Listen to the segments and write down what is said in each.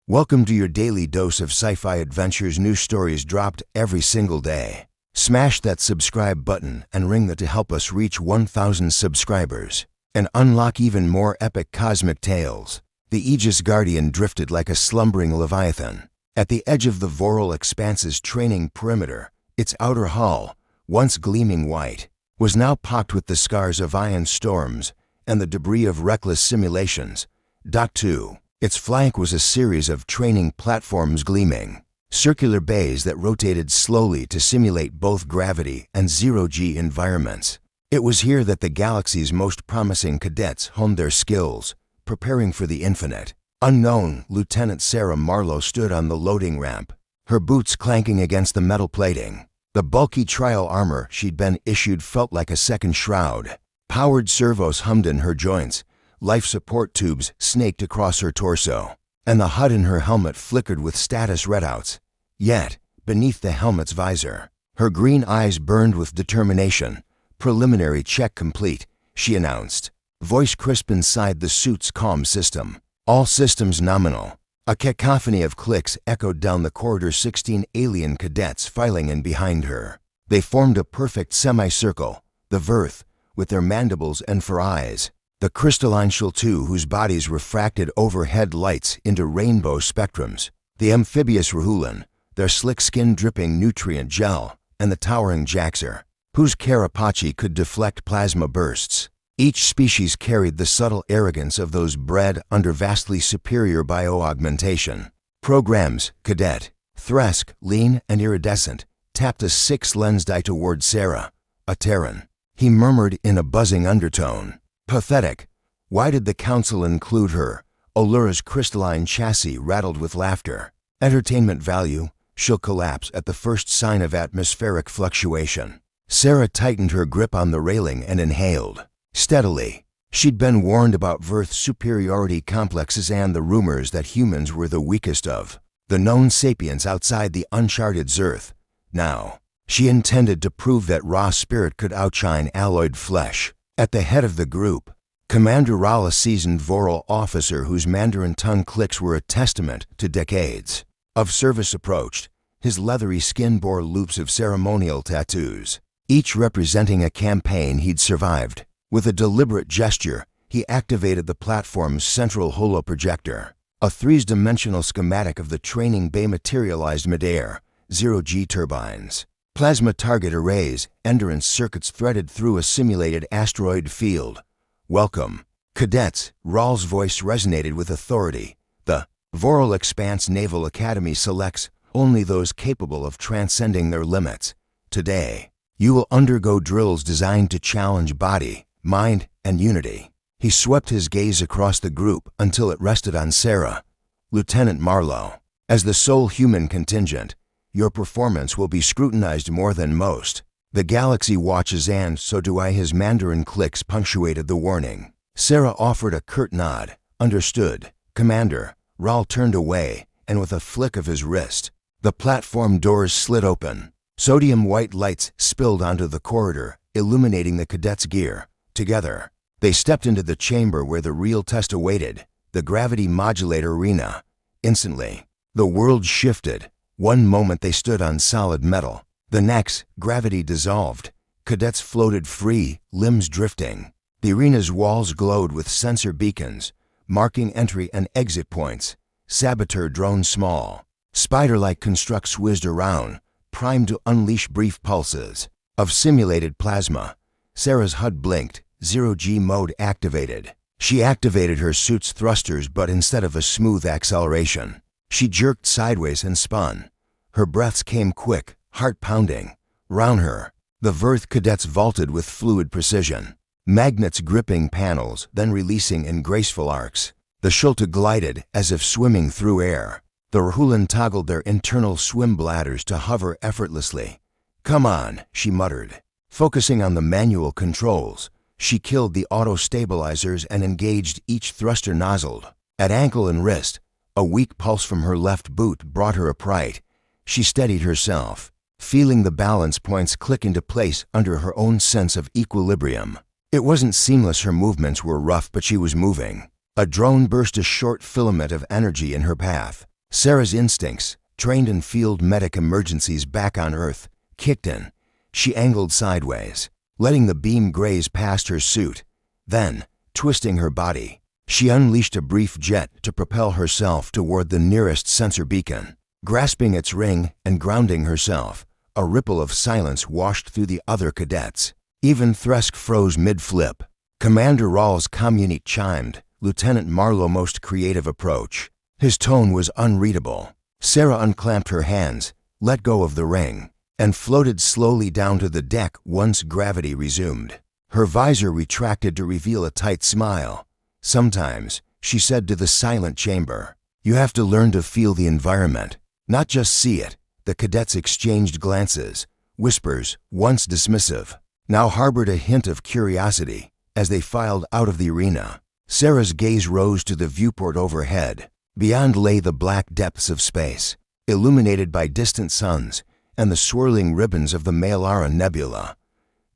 Welcome to your daily dose of sci-fi adventures. New stories dropped every single day. Smash that subscribe button and ring the to help us reach 1,000 subscribers and unlock even more epic cosmic tales. The Aegis Guardian drifted like a slumbering leviathan at the edge of the Voral Expanse's training perimeter. Its outer hull, once gleaming white, was now pocked with the scars of ion storms and the debris of reckless simulations. Dock 2. Its flank was a series of training platforms gleaming, circular bays that rotated slowly to simulate both gravity and zero-G environments. It was here that the galaxy's most promising cadets honed their skills, preparing for the infinite. Unknown Lieutenant Sarah Marlowe stood on the loading ramp, her boots clanking against the metal plating. The bulky trial armor she'd been issued felt like a second shroud. Powered servos hummed in her joints, life support tubes snaked across her torso, and the HUD in her helmet flickered with status readouts. Yet, beneath the helmet's visor, her green eyes burned with determination. "Preliminary check complete," she announced, voice crisp inside the suit's comm system. "All systems nominal." A cacophony of clicks echoed down the corridor. 16 alien cadets filing in behind her. They formed a perfect semicircle, the Verth, with their mandibles and for eyes. The crystalline Shul-2, whose bodies refracted overhead lights into rainbow spectrums. The amphibious Rahulan, their slick skin dripping nutrient gel, and the towering Jaxer, whose carapace could deflect plasma bursts. Each species carried the subtle arrogance of those bred under vastly superior bio-augmentation. Programs, Cadet, Thresk, lean and iridescent, tapped a six-lens die toward Sarah, a Terran. He murmured in a buzzing undertone, "Pathetic. Why did the Council include her?" Allura's crystalline chassis rattled with laughter. "Entertainment value. She'll collapse at the first sign of atmospheric fluctuation." Sarah tightened her grip on the railing and inhaled steadily. She'd been warned about Verth's superiority complexes and the rumors that humans were the weakest of the known sapiens outside the uncharted Zerth. Now, she intended to prove that raw spirit could outshine alloyed flesh. At the head of the group, Commander Ral, a seasoned Voral officer whose Mandarin tongue clicks were a testament to decades of service, approached. His leathery skin bore loops of ceremonial tattoos, each representing a campaign he'd survived. With a deliberate gesture, he activated the platform's central holoprojector. A three-dimensional schematic of the training bay materialized midair. Zero-G turbines, plasma target arrays, endurance circuits threaded through a simulated asteroid field. "Welcome, cadets," Ral's voice resonated with authority. "The Voral Expanse Naval Academy selects only those capable of transcending their limits. Today, you will undergo drills designed to challenge body, mind, and unity." He swept his gaze across the group until it rested on Sarah. "Lieutenant Marlowe, as the sole human contingent, your performance will be scrutinized more than most. The galaxy watches and so do I." His Mandarin clicks punctuated the warning. Sarah offered a curt nod. "Understood, Commander." Ral turned away, and with a flick of his wrist, the platform doors slid open. Sodium white lights spilled onto the corridor, illuminating the cadets' gear. Together, they stepped into the chamber where the real test awaited, the gravity modulator arena. Instantly, the world shifted. One moment they stood on solid metal. The next, gravity dissolved. Cadets floated free, limbs drifting. The arena's walls glowed with sensor beacons, marking entry and exit points. Saboteur drones, small, spider-like constructs whizzed around, primed to unleash brief pulses of simulated plasma. Sarah's HUD blinked, zero-G mode activated. She activated her suit's thrusters, but instead of a smooth acceleration, she jerked sideways and spun. Her breaths came quick, heart pounding. Round her, the Verth cadets vaulted with fluid precision, magnets gripping panels, then releasing in graceful arcs. The Shulta glided as if swimming through air. The Rahulan toggled their internal swim bladders to hover effortlessly. "Come on," she muttered. Focusing on the manual controls, she killed the auto-stabilizers and engaged each thruster nozzled. At ankle and wrist, a weak pulse from her left boot brought her upright. She steadied herself, feeling the balance points click into place under her own sense of equilibrium. It wasn't seamless, her movements were rough, but she was moving. A drone burst a short filament of energy in her path. Sarah's instincts, trained in field medic emergencies back on Earth, kicked in. She angled sideways, letting the beam graze past her suit. Then, twisting her body, she unleashed a brief jet to propel herself toward the nearest sensor beacon. Grasping its ring and grounding herself, a ripple of silence washed through the other cadets. Even Thresk froze mid-flip. Commander Rawls' communite chimed, Lieutenant Marlowe's most creative approach. His tone was unreadable. Sarah unclamped her hands, let go of the ring, and floated slowly down to the deck once gravity resumed. Her visor retracted to reveal a tight smile. Sometimes, she said to the silent chamber, you have to learn to feel the environment, not just see it. The cadets exchanged glances. Whispers, once dismissive, now harbored a hint of curiosity as they filed out of the arena. Sarah's gaze rose to the viewport overhead. Beyond lay the black depths of space, illuminated by distant suns and the swirling ribbons of the Malara Nebula.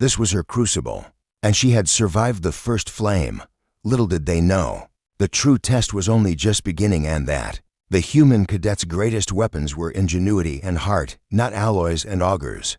This was her crucible, and she had survived the first flame. Little did they know, the true test was only just beginning, and that the human cadets' greatest weapons were ingenuity and heart, not alloys and augers.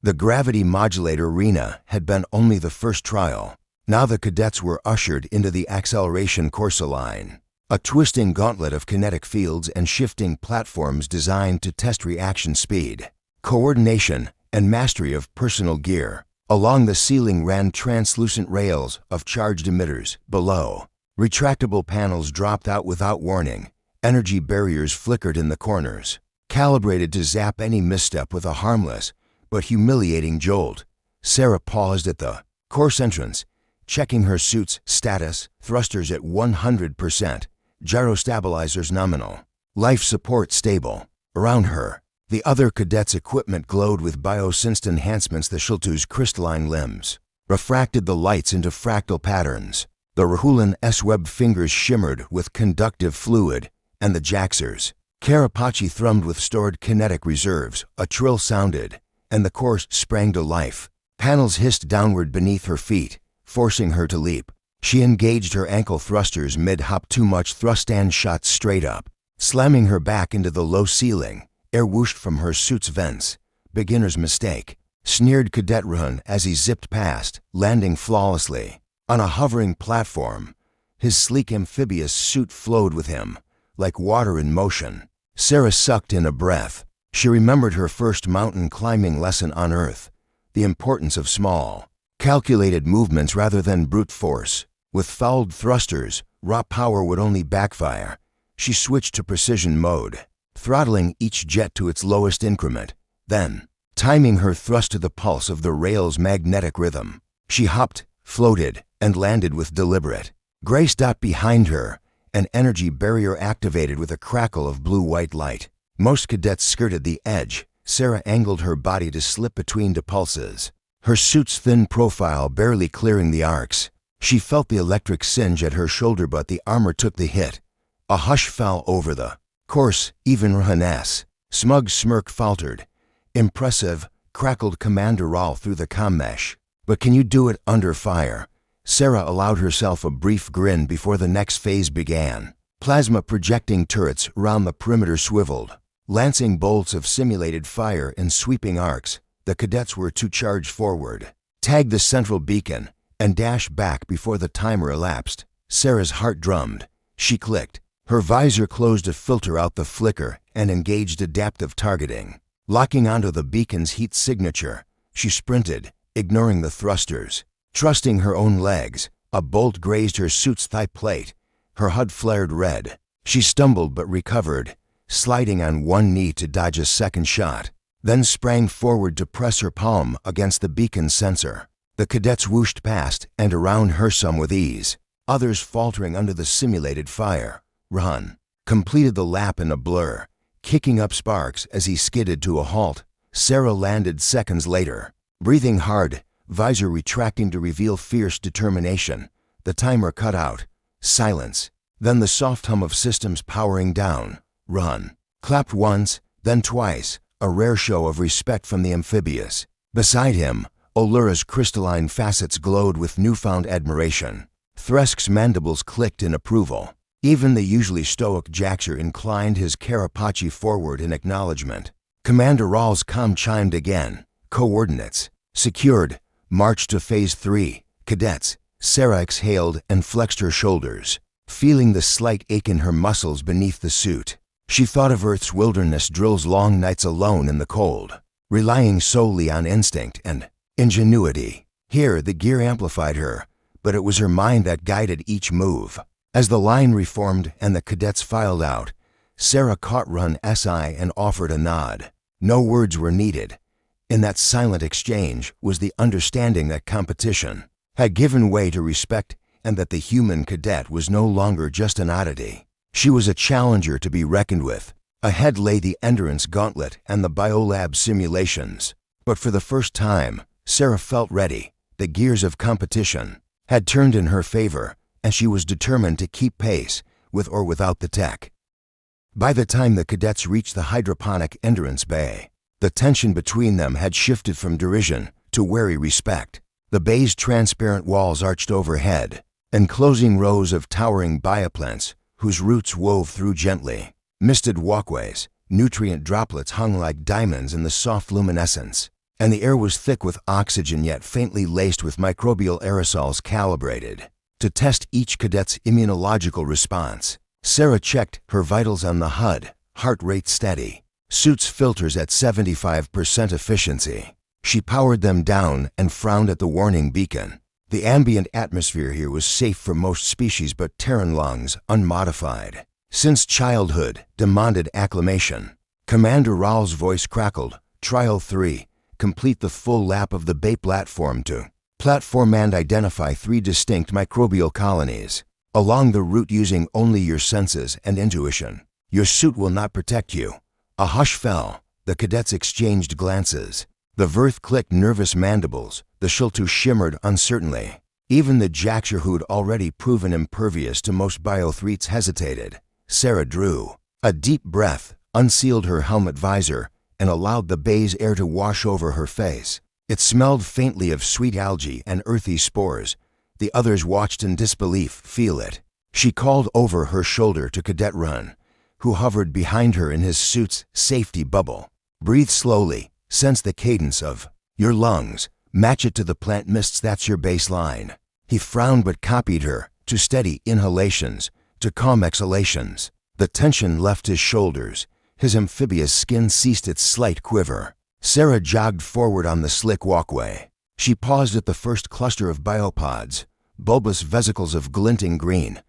The gravity modulator arena had been only the first trial. Now the cadets were ushered into the acceleration course line, a twisting gauntlet of kinetic fields and shifting platforms designed to test reaction speed, coordination, and mastery of personal gear. Along the ceiling ran translucent rails of charged emitters. Below, retractable panels dropped out without warning. Energy barriers flickered in the corners, calibrated to zap any misstep with a harmless but humiliating jolt. Sarah paused at the course entrance, checking her suit's status. Thrusters at 100%, gyrostabilizers nominal, life support stable. Around her, the other cadets' equipment glowed with biosensed enhancements. The Shiltu's crystalline limbs refracted the lights into fractal patterns. The Rahulan S-web fingers shimmered with conductive fluid, and the Jaxers' Carapace thrummed with stored kinetic reserves. A trill sounded, and the course sprang to life. Panels hissed downward beneath her feet, forcing her to leap. She engaged her ankle thrusters mid-hop. Too much thrust and shot straight up, slamming her back into the low ceiling. Air whooshed from her suit's vents. Beginner's mistake, sneered Cadet Run as he zipped past, landing flawlessly on a hovering platform. His sleek amphibious suit flowed with him, like water in motion. Sarah sucked in a breath. She remembered her first mountain climbing lesson on Earth, the importance of small, calculated movements rather than brute force. With fouled thrusters, raw power would only backfire. She switched to precision mode, throttling each jet to its lowest increment, then timing her thrust to the pulse of the rail's magnetic rhythm. She hopped, floated, and landed with deliberate grace. Behind her, an energy barrier activated with a crackle of blue-white light. Most cadets skirted the edge. Sarah angled her body to slip between the pulses, her suit's thin profile barely clearing the arcs. She felt the electric singe at her shoulder, but the armor took the hit. A hush fell over the course. Even Rahan's smug smirk faltered. Impressive, crackled Commander Rawl through the comm mesh. But can you do it under fire? Sarah allowed herself a brief grin before the next phase began. Plasma projecting turrets around the perimeter swiveled, lancing bolts of simulated fire in sweeping arcs. The cadets were to charge forward, tag the central beacon, and dash back before the timer elapsed. Sarah's heart drummed. She clicked. Her visor closed to filter out the flicker and engaged adaptive targeting. Locking onto the beacon's heat signature, she sprinted, ignoring the thrusters. Trusting her own legs, a bolt grazed her suit's thigh plate. Her HUD flared red. She stumbled but recovered, sliding on one knee to dodge a second shot, then sprang forward to press her palm against the beacon's sensor. The cadets whooshed past and around her, some with ease, others faltering under the simulated fire. Run completed the lap in a blur, kicking up sparks as he skidded to a halt. Sarah landed seconds later, breathing hard, visor retracting to reveal fierce determination. The timer cut out. Silence. Then the soft hum of systems powering down. Run clapped once, then twice, a rare show of respect from the amphibious. Beside him, Allura's crystalline facets glowed with newfound admiration. Thresk's mandibles clicked in approval. Even the usually stoic Jaxer inclined his carapace forward in acknowledgement. Commander Rawls' comm chimed again. Coordinates. Secured. March to Phase 3. Cadets. Sarah exhaled and flexed her shoulders, feeling the slight ache in her muscles beneath the suit. She thought of Earth's wilderness drills, long nights alone in the cold, relying solely on instinct and ingenuity. Here, the gear amplified her, but it was her mind that guided each move. As the line reformed and the cadets filed out, Sarah caught Run SI and offered a nod. No words were needed. In that silent exchange was the understanding that competition had given way to respect and that the human cadet was no longer just an oddity. She was a challenger to be reckoned with. Ahead lay the endurance gauntlet and the biolab simulations. But for the first time, Sarah felt ready. The gears of competition had turned in her favor, and she was determined to keep pace, with or without the tech. By the time the cadets reached the hydroponic endurance bay, the tension between them had shifted from derision to wary respect. The bay's transparent walls arched overhead, enclosing rows of towering bioplants whose roots wove through gently misted walkways. Nutrient droplets hung like diamonds in the soft luminescence, and the air was thick with oxygen yet faintly laced with microbial aerosols calibrated to test each cadet's immunological response. Sarah checked her vitals on the HUD, heart rate steady, suit's filters at 75% efficiency. She powered them down and frowned at the warning beacon. The ambient atmosphere here was safe for most species, but Terran lungs, unmodified since childhood, demanded acclimation. Commander Rawls' voice crackled. Trial 3. Complete the full lap of the Bay platform to platform and identify 3 distinct microbial colonies along the route using only your senses and intuition. Your suit will not protect you. A hush fell. The cadets exchanged glances. The Verth clicked nervous mandibles. The Shiltu shimmered uncertainly. Even the Jaxer, who'd already proven impervious to most biothreats, hesitated. Sarah drew a deep breath, unsealed her helmet visor, and allowed the bay's air to wash over her face. It smelled faintly of sweet algae and earthy spores. The others watched in disbelief. Feel it. She called over her shoulder to Cadet Run, who hovered behind her in his suit's safety bubble. Breathe slowly. Sense the cadence of your lungs. Match it to the plant mists. That's your baseline. He frowned but copied her. To steady inhalations, to calm exhalations. The tension left his shoulders. His amphibious skin ceased its slight quiver. Sarah jogged forward on the slick walkway. She paused at the first cluster of biopods, bulbous vesicles of glinting green.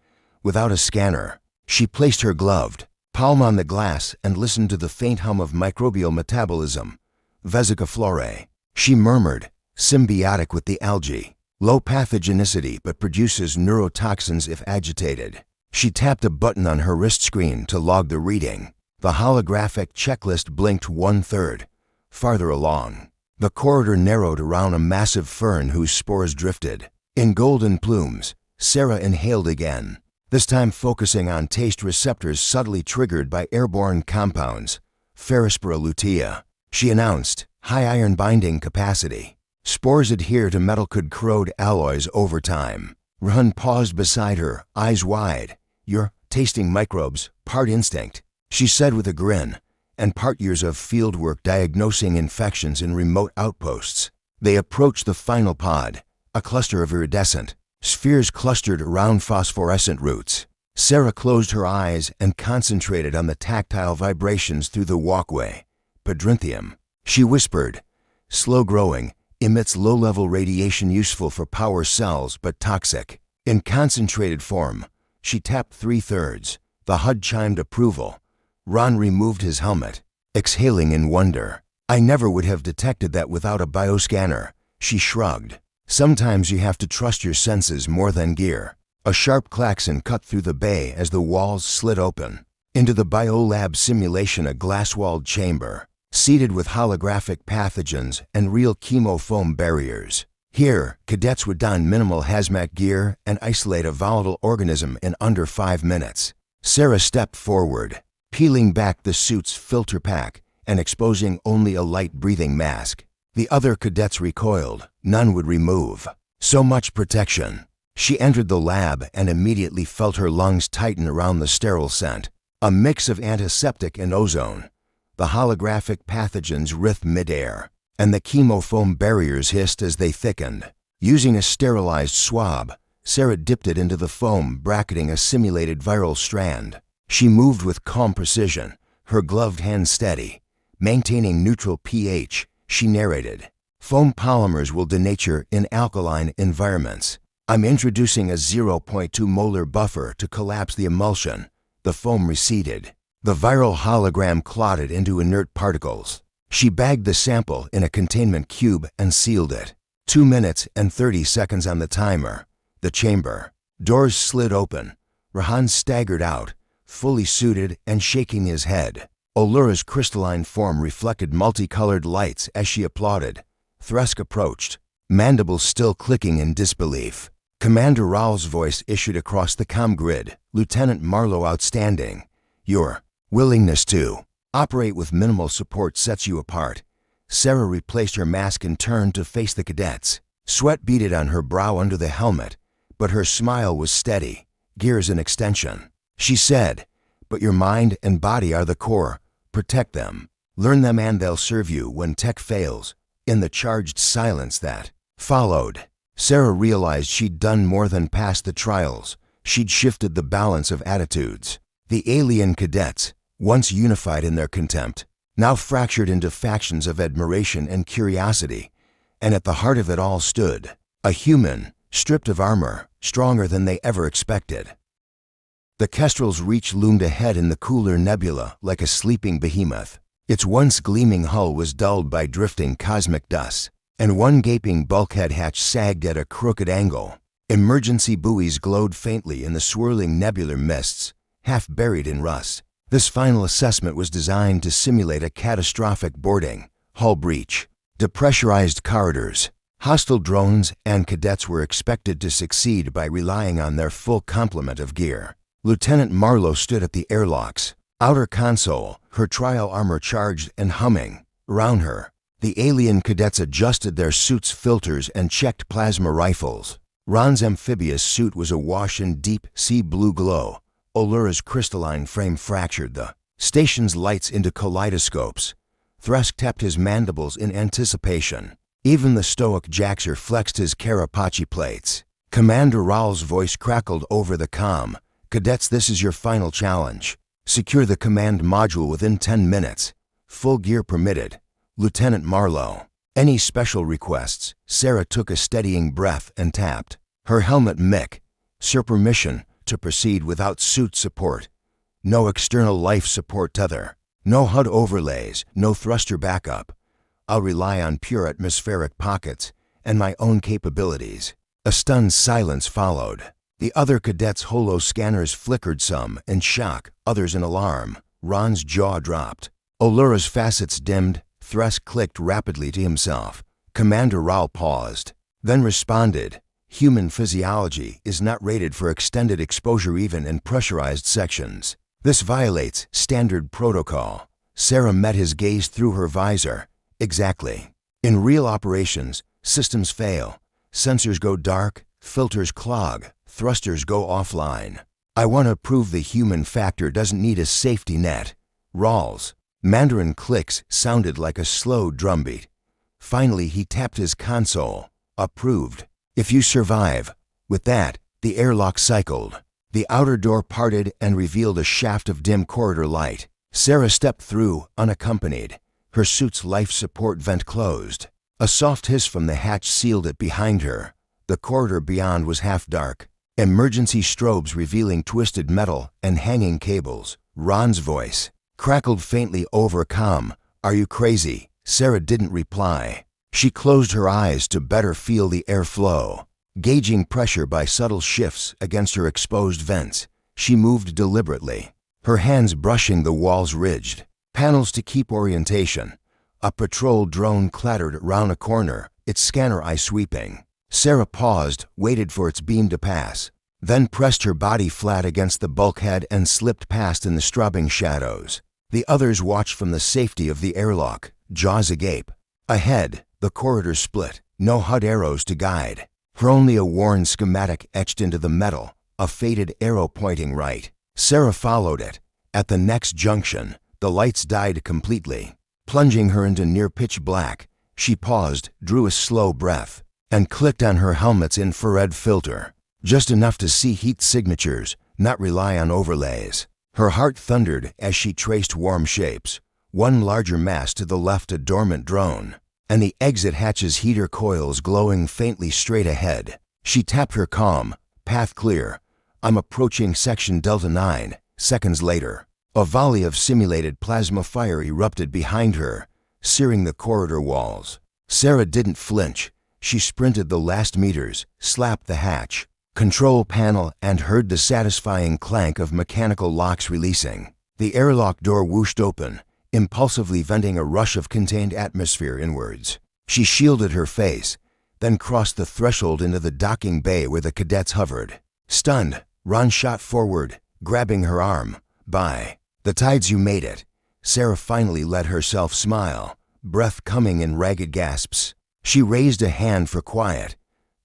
Without a scanner, she placed her gloved palm on the glass and listened to the faint hum of microbial metabolism. Vesica florae, she murmured, symbiotic with the algae. Low pathogenicity but produces neurotoxins if agitated. She tapped a button on her wrist screen to log the reading. The holographic checklist blinked 1/3. Farther along, the corridor narrowed around a massive fern whose spores drifted in golden plumes. Sarah inhaled again, this time focusing on taste receptors subtly triggered by airborne compounds. Ferrospora lutea. She announced, high iron binding capacity. Spores adhere to metal could corrode alloys over time. Run paused beside her, eyes wide. You're tasting microbes, part instinct, she said with a grin, and part years of fieldwork diagnosing infections in remote outposts. They approached the final pod, a cluster of iridescent spheres clustered around phosphorescent roots. Sarah closed her eyes and concentrated on the tactile vibrations through the walkway. Pedrinthium, she whispered, slow-growing, emits low-level radiation useful for power cells but toxic. In concentrated form, she tapped 3/3. The HUD chimed approval. Ron removed his helmet, exhaling in wonder. I never would have detected that without a bioscanner, she shrugged. Sometimes you have to trust your senses more than gear. A sharp klaxon cut through the bay as the walls slid open. Into the biolab simulation, a glass-walled chamber, seeded with holographic pathogens and real chemofoam barriers. Here, cadets would don minimal hazmat gear and isolate a volatile organism in under 5 minutes. Sarah stepped forward, peeling back the suit's filter pack and exposing only a light breathing mask. The other cadets recoiled. None would remove. So much protection. She entered the lab and immediately felt her lungs tighten around the sterile scent, a mix of antiseptic and ozone. The holographic pathogens writhed midair, and the chemofoam barriers hissed as they thickened. Using a sterilized swab, Sarah dipped it into the foam, bracketing a simulated viral strand. She moved with calm precision, her gloved hands steady. Maintaining neutral pH, she narrated, "Foam polymers will denature in alkaline environments. I'm introducing a 0.2 molar buffer to collapse the emulsion." The foam receded. The viral hologram clotted into inert particles. She bagged the sample in a containment cube and sealed it. 2 minutes and 30 seconds on the timer. The chamber. Doors slid open. Rahan staggered out, fully suited and shaking his head. Allura's crystalline form reflected multicolored lights as she applauded. Thresk approached, mandibles still clicking in disbelief. Commander Raoul's voice issued across the comm grid. "Lieutenant Marlowe, outstanding. Your willingness to operate with minimal support sets you apart." Sarah replaced her mask and turned to face the cadets. Sweat beaded on her brow under the helmet, but her smile was steady, gears in extension. She said, "But your mind and body are the core. Protect them. Learn them and they'll serve you when tech fails." In the charged silence that followed, Sarah realized she'd done more than pass the trials. She'd shifted the balance of attitudes. The alien cadets, once unified in their contempt, now fractured into factions of admiration and curiosity. And at the heart of it all stood a human, stripped of armor, stronger than they ever expected. The Kestrel's reach loomed ahead in the cooler nebula like a sleeping behemoth. Its once gleaming hull was dulled by drifting cosmic dust, and one gaping bulkhead hatch sagged at a crooked angle. Emergency buoys glowed faintly in the swirling nebular mists, half buried in rust. This final assessment was designed to simulate a catastrophic boarding, hull breach, depressurized corridors. Hostile drones and cadets were expected to succeed by relying on their full complement of gear. Lieutenant Marlowe stood at the airlock's outer console, her trial armor charged and humming. Around her, the alien cadets adjusted their suits' filters and checked plasma rifles. Ron's amphibious suit was awash in deep sea blue glow. Allura's crystalline frame fractured the station's lights into kaleidoscopes. Thresk tapped his mandibles in anticipation. Even the stoic Jaxer flexed his Carapace plates. Commander Raoul's voice crackled over the comm. "Cadets, this is your final challenge. Secure the command module within 10 minutes. Full gear permitted. Lieutenant Marlowe." "Any special requests?" Sarah took a steadying breath and tapped. Her helmet mic. "Sir, permission to proceed without suit support. No external life support tether. No HUD overlays, no thruster backup. I'll rely on pure atmospheric pockets and my own capabilities." A stunned silence followed. The other cadets' holo scanners flickered, some in shock, others in alarm. Ron's jaw dropped. Allura's facets dimmed. Thresk clicked rapidly to himself. Commander Raoul paused, then responded, "Human physiology is not rated for extended exposure even in pressurized sections. This violates standard protocol." Sarah met his gaze through her visor. "Exactly. In real operations, systems fail. Sensors go dark, filters clog, thrusters go offline. I want to prove the human factor doesn't need a safety net." Raoul's Mandarin clicks sounded like a slow drumbeat. Finally, he tapped his console. "Approved. If you survive." With that, the airlock cycled. The outer door parted and revealed a shaft of dim corridor light. Sarah stepped through, unaccompanied. Her suit's life support vent closed. A soft hiss from the hatch sealed it behind her. The corridor beyond was half dark. Emergency strobes revealing twisted metal and hanging cables. Ron's voice crackled faintly over comm. "Are you crazy?" Sarah didn't reply. She closed her eyes to better feel the airflow. Gauging pressure by subtle shifts against her exposed vents, she moved deliberately, her hands brushing the walls ridged. Panels to keep orientation. A patrol drone clattered around a corner, its scanner eye sweeping. Sarah paused, waited for its beam to pass, then pressed her body flat against the bulkhead and slipped past in the strobing shadows. The others watched from the safety of the airlock, jaws agape. Ahead, the corridor split, no HUD arrows to guide. for only a worn schematic etched into the metal, a faded arrow pointing right. Sarah followed it. At the next junction, the lights died completely, plunging her into near pitch black. She paused, drew a slow breath, and clicked on her helmet's infrared filter, just enough to see heat signatures, not rely on overlays. Her heart thundered as she traced warm shapes, one larger mass to the left, a dormant drone, and the exit hatch's heater coils glowing faintly straight ahead. She tapped her comm, path clear. I'm approaching section Delta 9. Seconds later, a volley of simulated plasma fire erupted behind her, searing the corridor walls. Sarah didn't flinch. She sprinted the last meters, slapped the hatch, control panel, and heard the satisfying clank of mechanical locks releasing. The airlock door whooshed open, impulsively venting a rush of contained atmosphere inwards. She shielded her face, then crossed the threshold into the docking bay where the cadets hovered. Stunned, Ron shot forward, grabbing her arm. "By the tides, you made it." Sarah finally let herself smile, breath coming in ragged gasps. She raised a hand for quiet.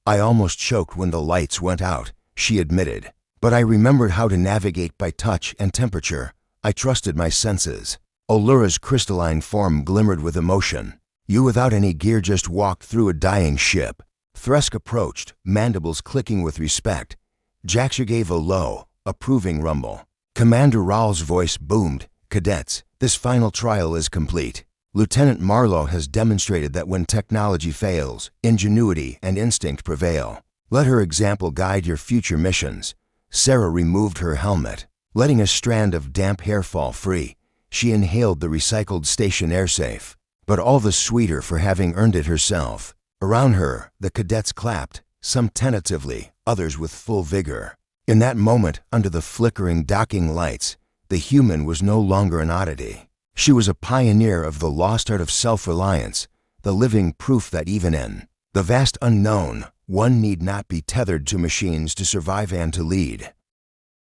"I almost choked when the lights went out," she admitted. "But I remembered how to navigate by touch and temperature. I trusted my senses." Allura's crystalline form glimmered with emotion. "You without any gear just walked through a dying ship." Thresk approached, mandibles clicking with respect. Jaxer gave a low, approving rumble. Commander Rahl's voice boomed. "Cadets, this final trial is complete. Lieutenant Marlowe has demonstrated that when technology fails, ingenuity and instinct prevail. Let her example guide your future missions." Sarah removed her helmet, letting a strand of damp hair fall free. She inhaled the recycled station airsafe, but all the sweeter for having earned it herself. Around her, the cadets clapped, some tentatively, others with full vigor. In that moment, under the flickering docking lights, the human was no longer an oddity. She was a pioneer of the lost art of self-reliance, the living proof that even in the vast unknown, one need not be tethered to machines to survive and to lead.